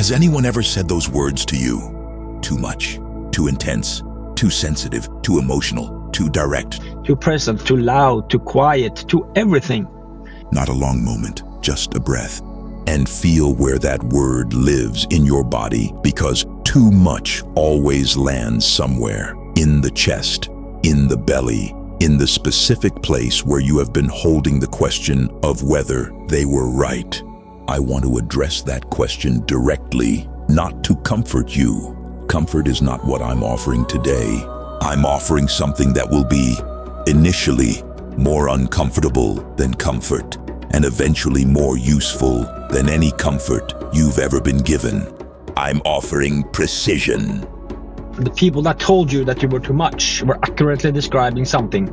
Has anyone ever said those words to you? Too much, too intense, too sensitive, too emotional, too direct. Too present, too loud, too quiet, too everything. Not a long moment, just a breath. And feel where that word lives in your body, because too much always lands somewhere. In the chest, in the belly, in the specific place where you have been holding the question of whether they were right. I want to address that question directly, not to comfort you. Comfort is not what I'm offering today. I'm offering something that will be, initially, more uncomfortable than comfort, and eventually more useful than any comfort you've ever been given. I'm offering precision. The people that told you that you were too much were accurately describing something.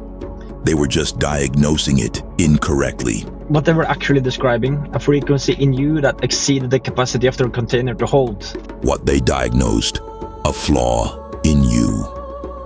They were just diagnosing it incorrectly. What they were actually describing, a frequency in you that exceeded the capacity of the container to hold. What they diagnosed, a flaw in you.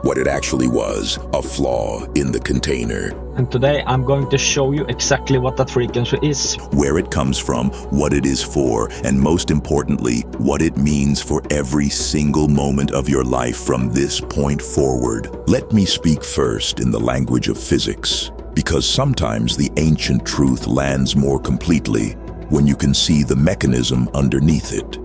What it actually was, a flaw in the container. And today I'm going to show you exactly what that frequency is. Where it comes from, what it is for, and most importantly, what it means for every single moment of your life from this point forward. Let me speak first in the language of physics, because sometimes the ancient truth lands more completely when you can see the mechanism underneath it.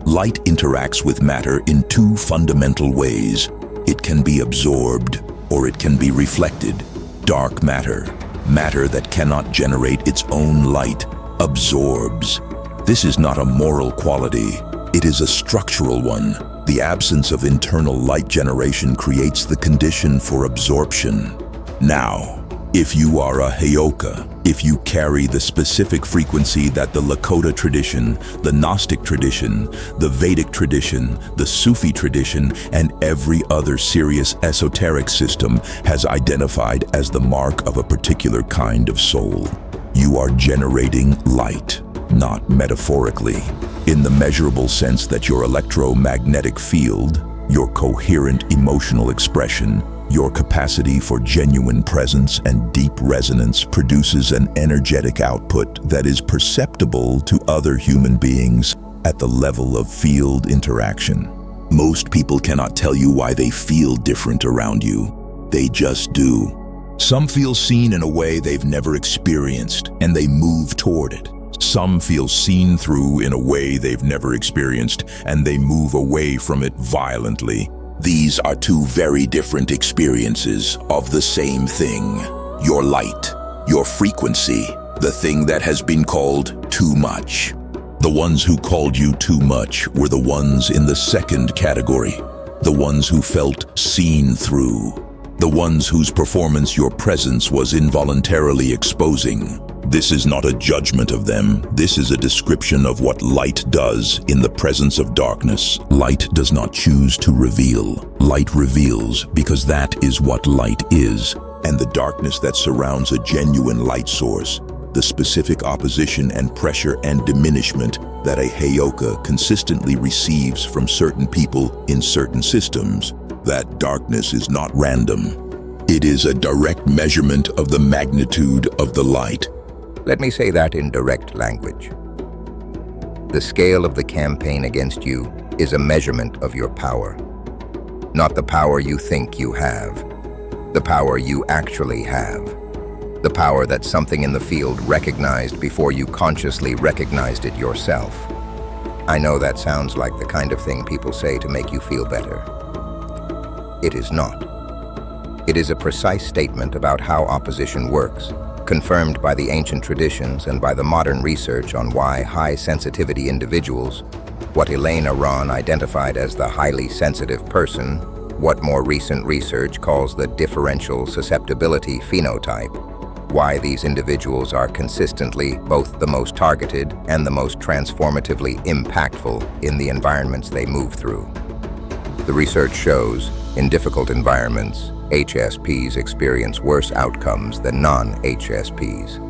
Light interacts with matter in two fundamental ways. It can be absorbed, or it can be reflected. Dark matter, matter that cannot generate its own light, absorbs. This is not a moral quality. It is a structural one. The absence of internal light generation creates the condition for absorption. Now, if you are a Heyoka, if you carry the specific frequency that the Lakota tradition, the Gnostic tradition, the Vedic tradition, the Sufi tradition, and every other serious esoteric system has identified as the mark of a particular kind of soul, you are generating light, not metaphorically, in the measurable sense that your electromagnetic field, your coherent emotional expression, your capacity for genuine presence and deep resonance produces an energetic output that is perceptible to other human beings at the level of field interaction. Most people cannot tell you why they feel different around you. They just do. Some feel seen in a way they've never experienced, and they move toward it. Some feel seen through in a way they've never experienced, and they move away from it violently. These are two very different experiences of the same thing. Your light, your frequency, the thing that has been called too much. The ones who called you too much were the ones in the second category. The ones who felt seen through. The ones whose performance your presence was involuntarily exposing. This is not a judgment of them. This is a description of what light does in the presence of darkness. Light does not choose to reveal. Light reveals because that is what light is. And the darkness that surrounds a genuine light source, the specific opposition and pressure and diminishment that a Heyoka consistently receives from certain people in certain systems, that darkness is not random. It is a direct measurement of the magnitude of the light. Let me say that in direct language. The scale of the campaign against you is a measurement of your power. Not the power you think you have. The power you actually have. The power that something in the field recognized before you consciously recognized it yourself. I know that sounds like the kind of thing people say to make you feel better. It is not. It is a precise statement about how opposition works, confirmed by the ancient traditions and by the modern research on why high-sensitivity individuals, what Elaine Aron identified as the highly sensitive person, what more recent research calls the differential susceptibility phenotype, why these individuals are consistently both the most targeted and the most transformatively impactful in the environments they move through. The research shows, in difficult environments, HSPs experience worse outcomes than non-HSPs.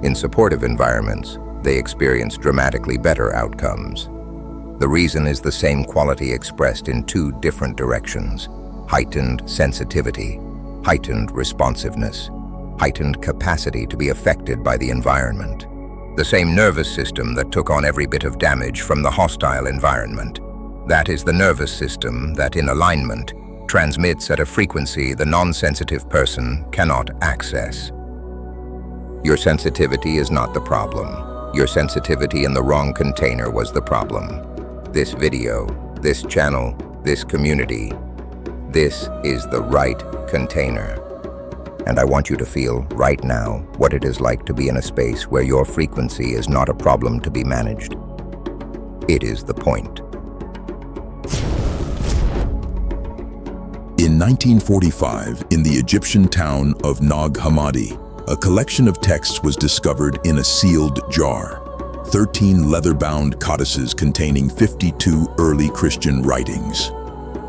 In supportive environments, they experience dramatically better outcomes. The reason is the same quality expressed in two different directions: heightened sensitivity, heightened responsiveness, heightened capacity to be affected by the environment. The same nervous system that took on every bit of damage from the hostile environment. That is the nervous system that, in alignment, transmits at a frequency the non-sensitive person cannot access. Your sensitivity is not the problem. Your sensitivity in the wrong container was the problem. This video, this channel, this community, this is the right container. And I want you to feel right now what it is like to be in a space where your frequency is not a problem to be managed. It is the point. In 1945, in the Egyptian town of Nag Hammadi, a collection of texts was discovered in a sealed jar. 13 leather-bound codices containing 52 early Christian writings.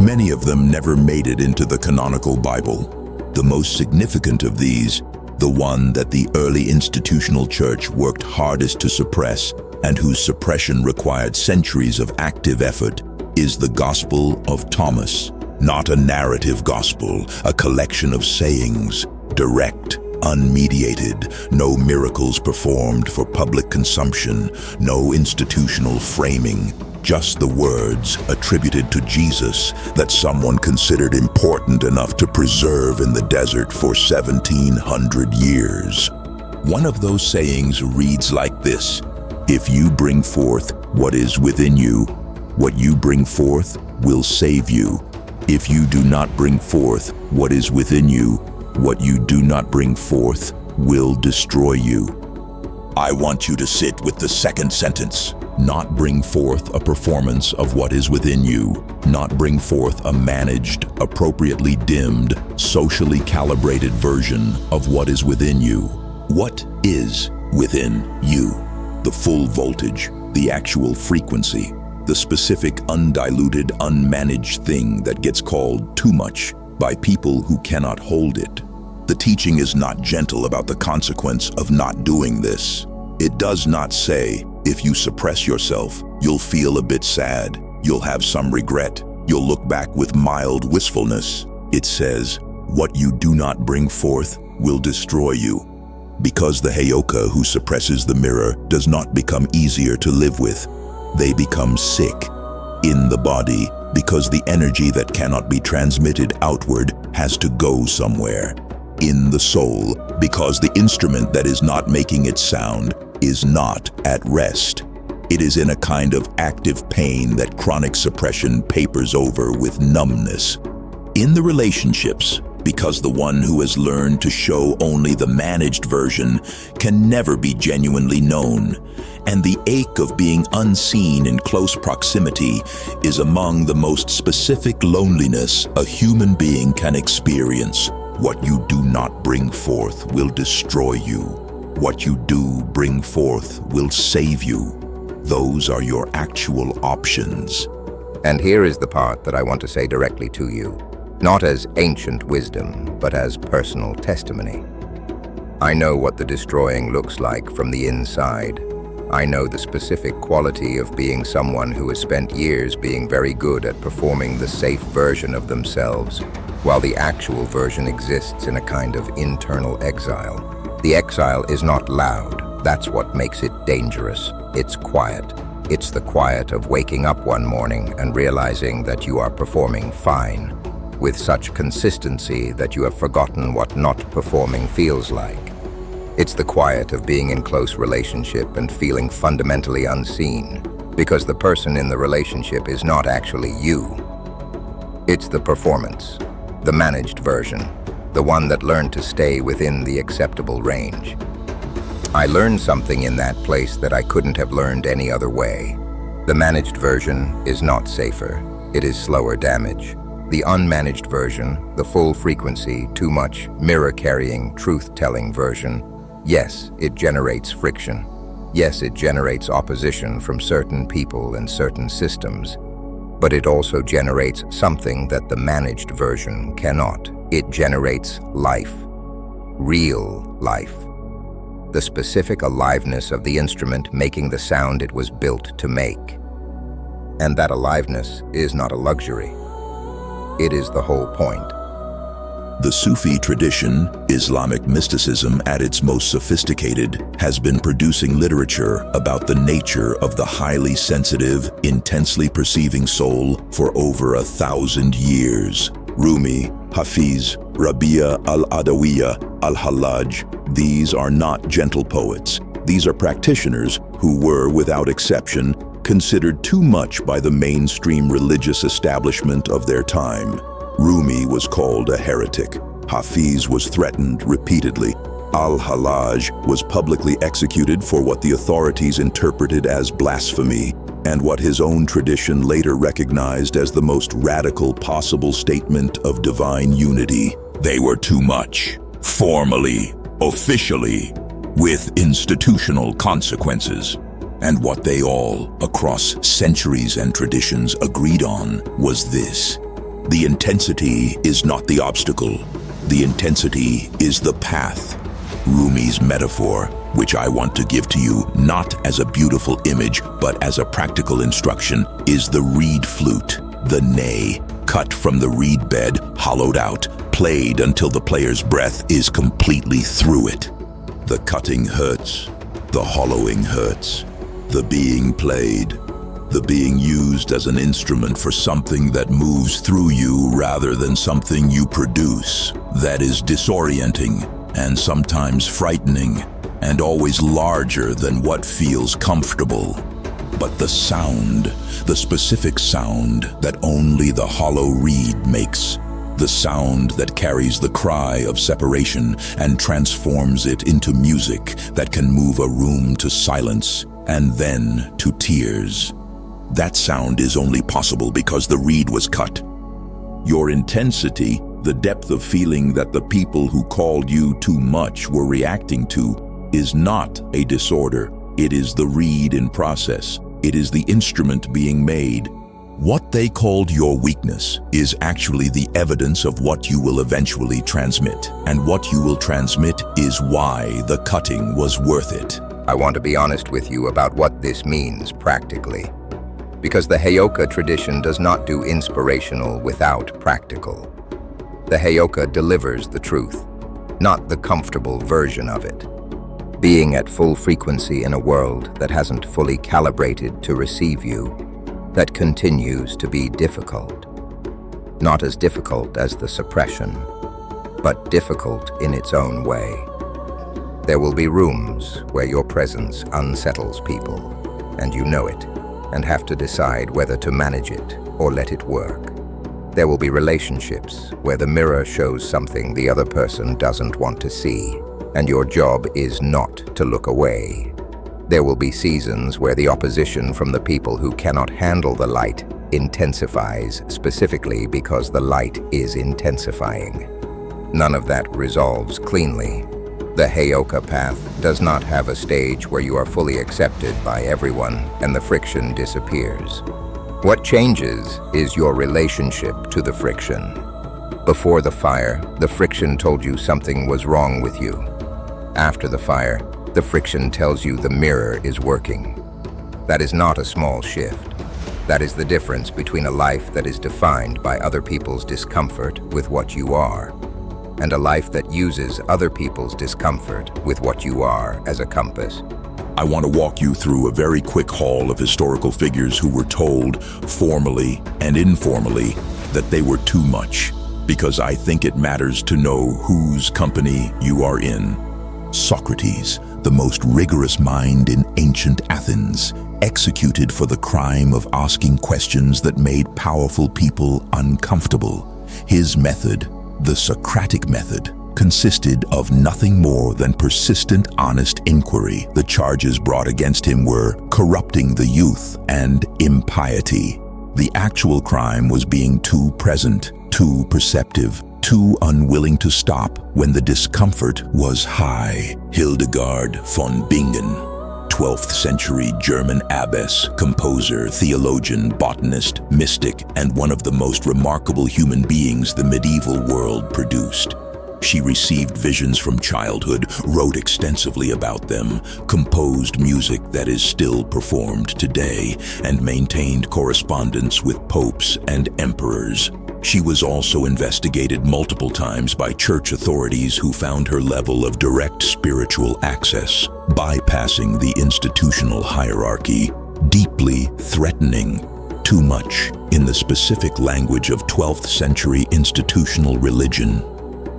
Many of them never made it into the canonical Bible. The most significant of these, the one that the early institutional church worked hardest to suppress and whose suppression required centuries of active effort, is the Gospel of Thomas. Not a narrative gospel, a collection of sayings, direct, unmediated, no miracles performed for public consumption, no institutional framing, just the words attributed to Jesus that someone considered important enough to preserve in the desert for 1700 years. One of those sayings reads like this: "If you bring forth what is within you, what you bring forth will save you. If you do not bring forth what is within you, what you do not bring forth will destroy you." I want you to sit with the second sentence. Not bring forth a performance of what is within you. Not bring forth a managed, appropriately dimmed, socially calibrated version of what is within you. What is within you? The full voltage, the actual frequency, the specific undiluted, unmanaged thing that gets called too much by people who cannot hold it. The teaching is not gentle about the consequence of not doing this. It does not say, if you suppress yourself, you'll feel a bit sad, you'll have some regret, you'll look back with mild wistfulness. It says, what you do not bring forth will destroy you. Because the Heyoka who suppresses the mirror does not become easier to live with. They become sick in the body because the energy that cannot be transmitted outward has to go somewhere. In the soul, because the instrument that is not making its sound is not at rest. It is in a kind of active pain that chronic suppression papers over with numbness. In the relationships, because the one who has learned to show only the managed version can never be genuinely known, and the ache of being unseen in close proximity is among the most specific loneliness a human being can experience. What you do not bring forth will destroy you. What you do bring forth will save you. Those are your actual options. And here is the part that I want to say directly to you, not as ancient wisdom, but as personal testimony. I know what the destroying looks like from the inside. I know the specific quality of being someone who has spent years being very good at performing the safe version of themselves, while the actual version exists in a kind of internal exile. The exile is not loud. That's what makes it dangerous. It's quiet. It's the quiet of waking up one morning and realizing that you are performing fine, with such consistency that you have forgotten what not performing feels like. It's the quiet of being in close relationship and feeling fundamentally unseen, because the person in the relationship is not actually you. It's the performance, the managed version, the one that learned to stay within the acceptable range. I learned something in that place that I couldn't have learned any other way. The managed version is not safer. It is slower damage. The unmanaged version, the full frequency, too much, mirror-carrying, truth-telling version, yes, it generates friction. Yes, it generates opposition from certain people and certain systems. But it also generates something that the managed version cannot. It generates life. Real life. The specific aliveness of the instrument making the sound it was built to make. And that aliveness is not a luxury. It is the whole point. The Sufi tradition, Islamic mysticism at its most sophisticated, has been producing literature about the nature of the highly sensitive, intensely perceiving soul for over 1,000 years. Rumi, Hafiz, Rabia al-Adawiya, al-Hallaj, these are not gentle poets. These are practitioners who were, without exception, considered too much by the mainstream religious establishment of their time. Rumi was called a heretic. Hafiz was threatened repeatedly. Al-Hallaj was publicly executed for what the authorities interpreted as blasphemy, and what his own tradition later recognized as the most radical possible statement of divine unity. They were too much, formally, officially, with institutional consequences. And what they all, across centuries and traditions, agreed on was this: the intensity is not the obstacle. The intensity is the path. Rumi's metaphor, which I want to give to you not as a beautiful image, but as a practical instruction, is the reed flute, the ney, cut from the reed bed, hollowed out, played until the player's breath is completely through it. The cutting hurts, the hollowing hurts, the being played, the being used as an instrument for something that moves through you rather than something you produce. That is disorienting and sometimes frightening and always larger than what feels comfortable. But the sound, the specific sound that only the hollow reed makes, the sound that carries the cry of separation and transforms it into music that can move a room to silence and then to tears. That sound is only possible because the reed was cut. Your intensity, the depth of feeling that the people who called you too much were reacting to, is not a disorder. It is the reed in process. It is the instrument being made. What they called your weakness is actually the evidence of what you will eventually transmit. And what you will transmit is why the cutting was worth it. I want to be honest with you about what this means practically. Because the Heyoka tradition does not do inspirational without practical. The Heyoka delivers the truth, not the comfortable version of it. Being at full frequency in a world that hasn't fully calibrated to receive you, that continues to be difficult. Not as difficult as the suppression, but difficult in its own way. There will be rooms where your presence unsettles people, and you know it, and have to decide whether to manage it or let it work. There will be relationships where the mirror shows something the other person doesn't want to see, and your job is not to look away. There will be seasons where the opposition from the people who cannot handle the light intensifies, specifically because the light is intensifying. None of that resolves cleanly. The Heyoka path does not have a stage where you are fully accepted by everyone and the friction disappears. What changes is your relationship to the friction. Before the fire, the friction told you something was wrong with you. After the fire, the friction tells you the mirror is working. That is not a small shift. That is the difference between a life that is defined by other people's discomfort with what you are, and a life that uses other people's discomfort with what you are as a compass. I want to walk you through a very quick haul of historical figures who were told, formally and informally, that they were too much, because I think it matters to know whose company you are in. Socrates, the most rigorous mind in ancient Athens, executed for the crime of asking questions that made powerful people uncomfortable. His method, the Socratic method, consisted of nothing more than persistent, honest inquiry. The charges brought against him were corrupting the youth and impiety. The actual crime was being too present, too perceptive, too unwilling to stop when the discomfort was high. Hildegard von Bingen, 12th century German abbess, composer, theologian, botanist, mystic, and one of the most remarkable human beings the medieval world produced. She received visions from childhood, wrote extensively about them, composed music that is still performed today, and maintained correspondence with popes and emperors. She was also investigated multiple times by church authorities who found her level of direct spiritual access, bypassing the institutional hierarchy, deeply threatening. Too much, in the specific language of 12th century institutional religion.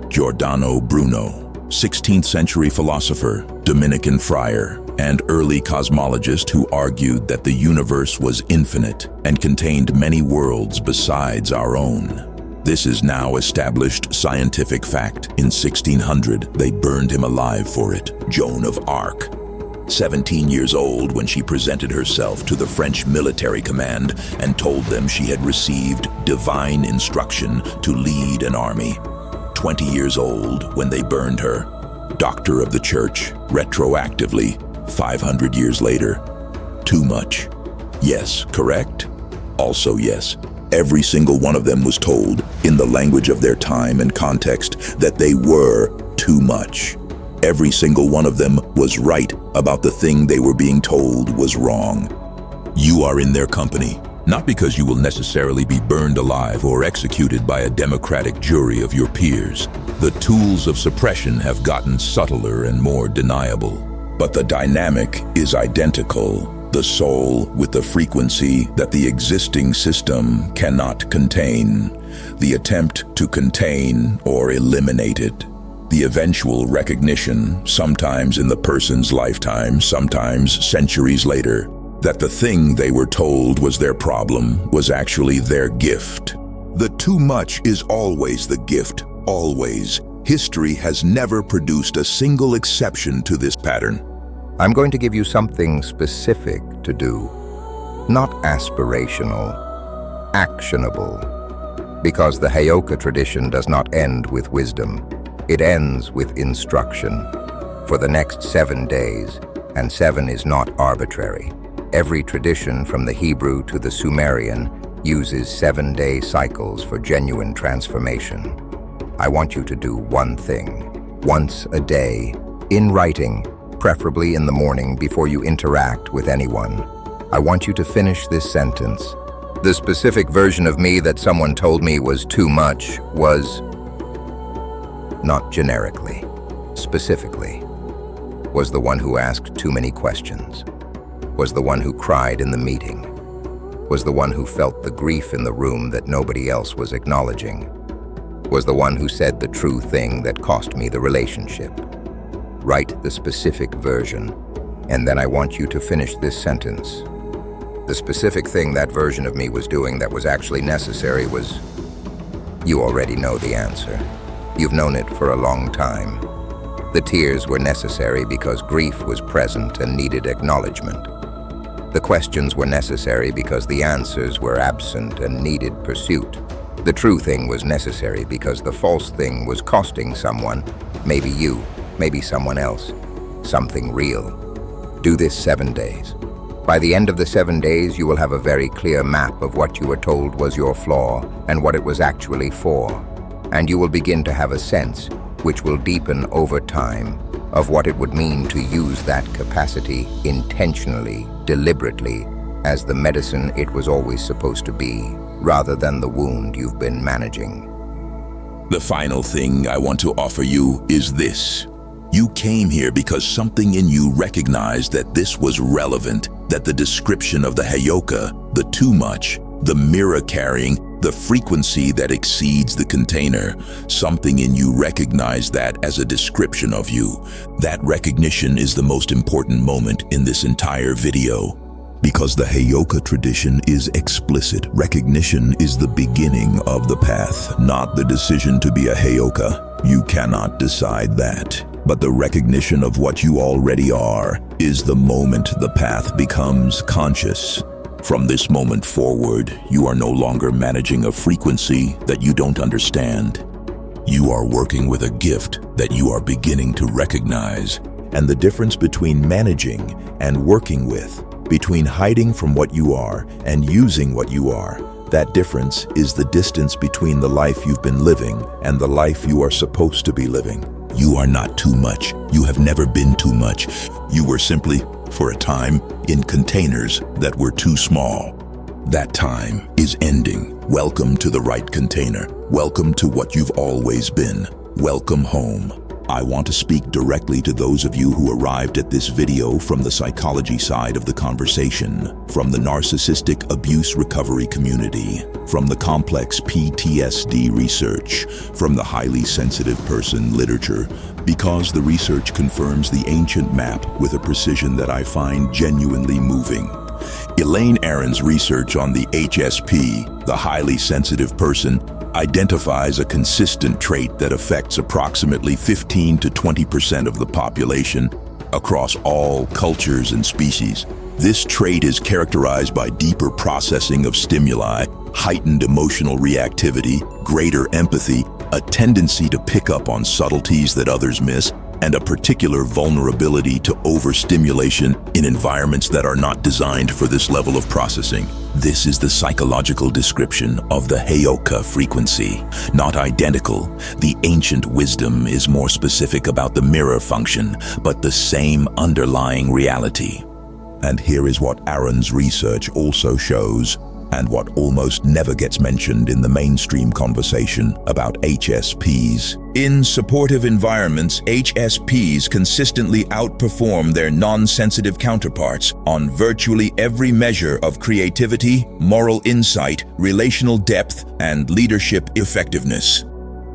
Giordano Bruno, 16th century philosopher, Dominican friar, and early cosmologist who argued that the universe was infinite and contained many worlds besides our own. This is now established scientific fact. In 1600, they burned him alive for it. Joan of Arc, 17 years old when she presented herself to the French military command and told them she had received divine instruction to lead an army. 20 years old when they burned her. Doctor of the Church, retroactively, 500 years later. Too much. Yes, correct? Also yes. Every single one of them was told, in the language of their time and context, that they were too much. Every single one of them was right about the thing they were being told was wrong. You are in their company, not because you will necessarily be burned alive or executed by a democratic jury of your peers. The tools of suppression have gotten subtler and more deniable. But the dynamic is identical. The soul with the frequency that the existing system cannot contain. The attempt to contain or eliminate it. The eventual recognition, sometimes in the person's lifetime, sometimes centuries later, that the thing they were told was their problem was actually their gift. The too much is always the gift, always. History has never produced a single exception to this pattern. I'm going to give you something specific to do, not aspirational, actionable. Because the Heyoka tradition does not end with wisdom. It ends with instruction. For the next 7 days, and 7 is not arbitrary. Every tradition from the Hebrew to the Sumerian uses 7-day cycles for genuine transformation. I want you to do one thing, once a day, in writing, preferably in the morning before you interact with anyone. I want you to finish this sentence. The specific version of me that someone told me was too much was, not generically, specifically, was the one who asked too many questions, was the one who cried in the meeting, was the one who felt the grief in the room that nobody else was acknowledging, was the one who said the true thing that cost me the relationship. Write the specific version, and then I want you to finish this sentence. The specific thing that version of me was doing that was actually necessary was... You already know the answer. You've known it for a long time. The tears were necessary because grief was present and needed acknowledgement. The questions were necessary because the answers were absent and needed pursuit. The true thing was necessary because the false thing was costing someone, maybe you, maybe someone else, something real. Do this 7 days. By the end of the 7 days, you will have a very clear map of what you were told was your flaw and what it was actually for. And you will begin to have a sense, which will deepen over time, of what it would mean to use that capacity intentionally, deliberately, as the medicine it was always supposed to be, rather than the wound you've been managing. The final thing I want to offer you is this. You came here because something in you recognized that this was relevant, that the description of the Heyoka, the too much, the mirror carrying, the frequency that exceeds the container, something in you recognized that as a description of you. That recognition is the most important moment in this entire video. Because the Heyoka tradition is explicit, recognition is the beginning of the path, not the decision to be a Heyoka. You cannot decide that. But the recognition of what you already are is the moment the path becomes conscious. From this moment forward, you are no longer managing a frequency that you don't understand. You are working with a gift that you are beginning to recognize. And the difference between managing and working with, between hiding from what you are and using what you are, that difference is the distance between the life you've been living and the life you are supposed to be living. You are not too much. You have never been too much. You were simply, for a time, in containers that were too small. That time is ending. Welcome to the right container. Welcome to what you've always been. Welcome home. I want to speak directly to those of you who arrived at this video from the psychology side of the conversation, from the narcissistic abuse recovery community, from the complex PTSD research, from the highly sensitive person literature, because the research confirms the ancient map with a precision that I find genuinely moving. Elaine Aron's research on the HSP, the highly sensitive person, identifies a consistent trait that affects approximately 15 to 20% of the population across all cultures and species. This trait is characterized by deeper processing of stimuli, heightened emotional reactivity, greater empathy, a tendency to pick up on subtleties that others miss, and a particular vulnerability to overstimulation in environments that are not designed for this level of processing. This is the psychological description of the Heyoka frequency. Not identical, the ancient wisdom is more specific about the mirror function, but the same underlying reality. And here is what Aron's research also shows, and what almost never gets mentioned in the mainstream conversation about HSPs. In supportive environments, HSPs consistently outperform their non-sensitive counterparts on virtually every measure of creativity, moral insight, relational depth, and leadership effectiveness.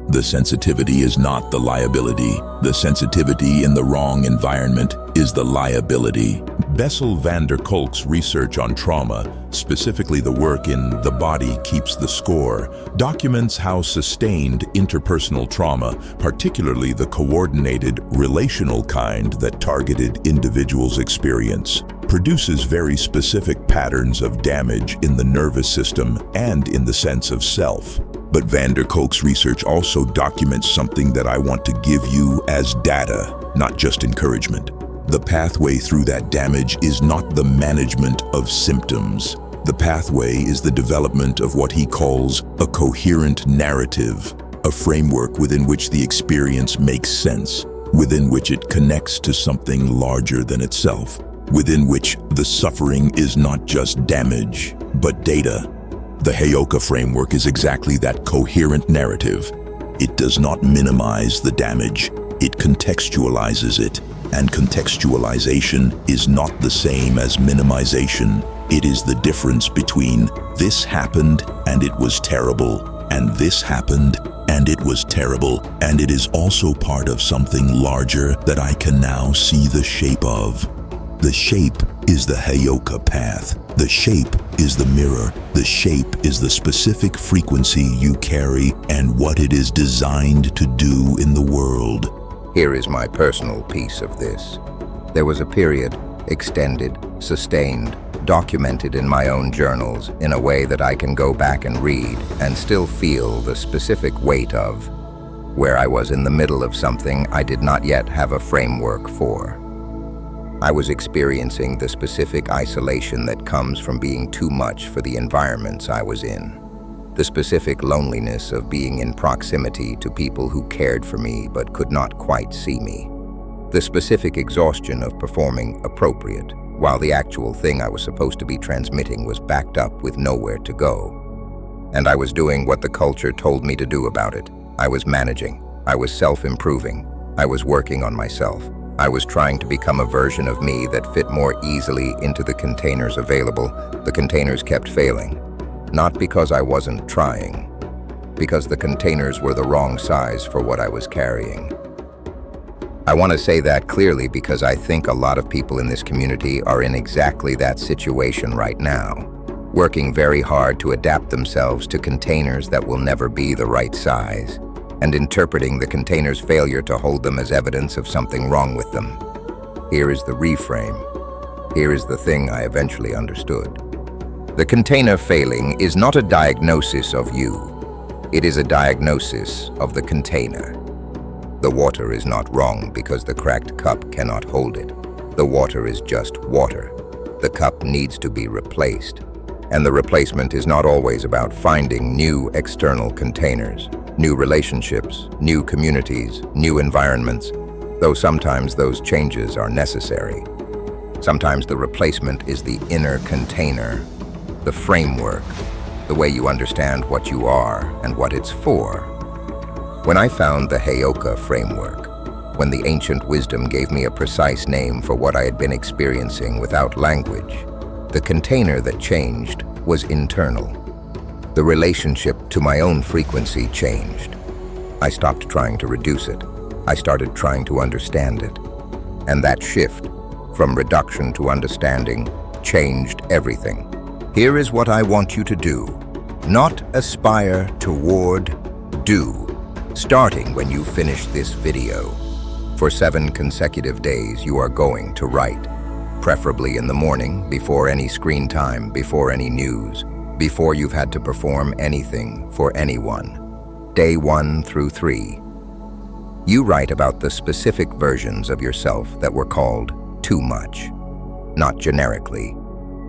The sensitivity is not the liability. The sensitivity in the wrong environment is the liability. Bessel van der Kolk's research on trauma, specifically the work in The Body Keeps the Score, documents how sustained interpersonal trauma, particularly the coordinated, relational kind that targeted individuals' experience, produces very specific patterns of damage in the nervous system and in the sense of self. But van der Kolk's research also documents something that I want to give you as data, not just encouragement. The pathway through that damage is not the management of symptoms. The pathway is the development of what he calls a coherent narrative, a framework within which the experience makes sense, within which it connects to something larger than itself, within which the suffering is not just damage, but data. The Heyoka framework is exactly that coherent narrative. It does not minimize the damage, it contextualizes it. And contextualization is not the same as minimization. It is the difference between this happened and it was terrible, and this happened and it was terrible, and it is also part of something larger that I can now see the shape of. The shape is the Heyoka path. The shape is the mirror. The shape is the specific frequency you carry and what it is designed to do in the world. Here is my personal piece of this. There was a period, extended, sustained, documented in my own journals in a way that I can go back and read and still feel the specific weight of, where I was in the middle of something I did not yet have a framework for. I was experiencing the specific isolation that comes from being too much for the environments I was in. The specific loneliness of being in proximity to people who cared for me but could not quite see me. The specific exhaustion of performing appropriate, while the actual thing I was supposed to be transmitting was backed up with nowhere to go. And I was doing what the culture told me to do about it. I was managing. I was self-improving. I was working on myself. I was trying to become a version of me that fit more easily into the containers available. The containers kept failing. Not because I wasn't trying, because the containers were the wrong size for what I was carrying. I want to say that clearly because I think a lot of people in this community are in exactly that situation right now, working very hard to adapt themselves to containers that will never be the right size, and interpreting the container's failure to hold them as evidence of something wrong with them. Here is the reframe. Here is the thing I eventually understood. The container failing is not a diagnosis of you. It is a diagnosis of the container. The water is not wrong because the cracked cup cannot hold it. The water is just water. The cup needs to be replaced. And the replacement is not always about finding new external containers, new relationships, new communities, new environments, though sometimes those changes are necessary. Sometimes the replacement is the inner container, the framework, the way you understand what you are and what it's for. When I found the Heyoka framework, when the ancient wisdom gave me a precise name for what I had been experiencing without language, the container that changed was internal. The relationship to my own frequency changed. I stopped trying to reduce it. I started trying to understand it. And that shift, from reduction to understanding, changed everything. Here is what I want you to do. Not aspire toward, do. Starting when you finish this video. For 7 consecutive days, you are going to write. Preferably in the morning, before any screen time, before any news, before you've had to perform anything for anyone. Day 1 through 3. You write about the specific versions of yourself that were called too much. Not generically,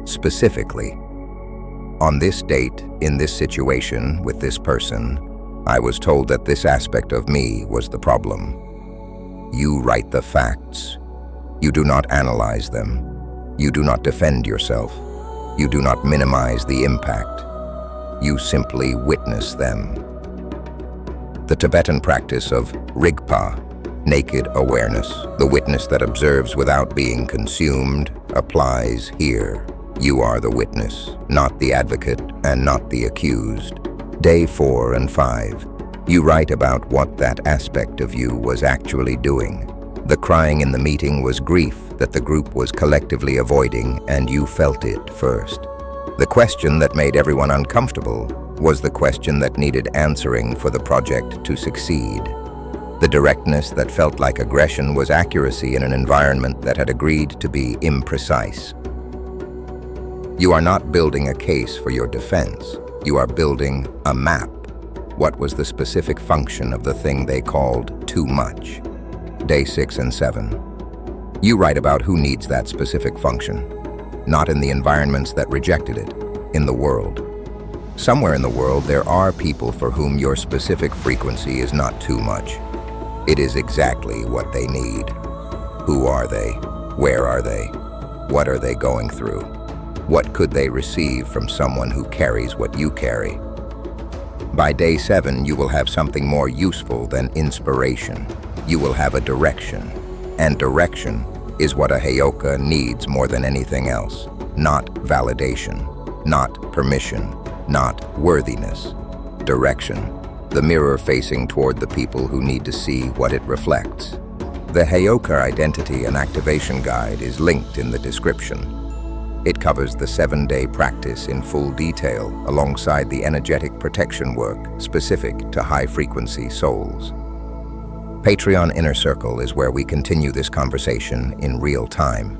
specifically. On this date, in this situation, with this person, I was told that this aspect of me was the problem. You write the facts. You do not analyze them. You do not defend yourself. You do not minimize the impact. You simply witness them. The Tibetan practice of Rigpa, naked awareness, the witness that observes without being consumed, applies here. You are the witness, not the advocate and not the accused. Day 4 and 5. You write about what that aspect of you was actually doing. The crying in the meeting was grief that the group was collectively avoiding, and you felt it first. The question that made everyone uncomfortable was the question that needed answering for the project to succeed. The directness that felt like aggression was accuracy in an environment that had agreed to be imprecise. You are not building a case for your defense. You are building a map. What was the specific function of the thing they called too much? Day 6 and 7. You write about who needs that specific function. Not in the environments that rejected it, in the world. Somewhere in the world, there are people for whom your specific frequency is not too much. It is exactly what they need. Who are they? Where are they? What are they going through? What could they receive from someone who carries what you carry? By day 7, you will have something more useful than inspiration. You will have a direction. And direction is what a Heyoka needs more than anything else. Not validation, not permission, not worthiness. Direction, the mirror facing toward the people who need to see what it reflects. The Heyoka Identity and Activation Guide is linked in the description. It covers the 7-day practice in full detail alongside the energetic protection work specific to high-frequency souls. Patreon Inner Circle is where we continue this conversation in real time.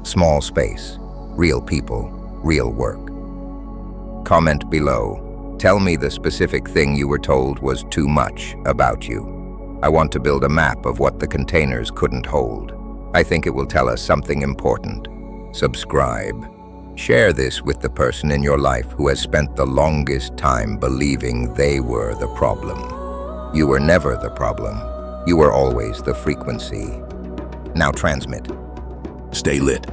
Small space, real people, real work. Comment below. Tell me the specific thing you were told was too much about you. I want to build a map of what the containers couldn't hold. I think it will tell us something important. Subscribe. Share this with the person in your life who has spent the longest time believing they were the problem. You were never the problem. You were always the frequency. Now transmit. Stay lit.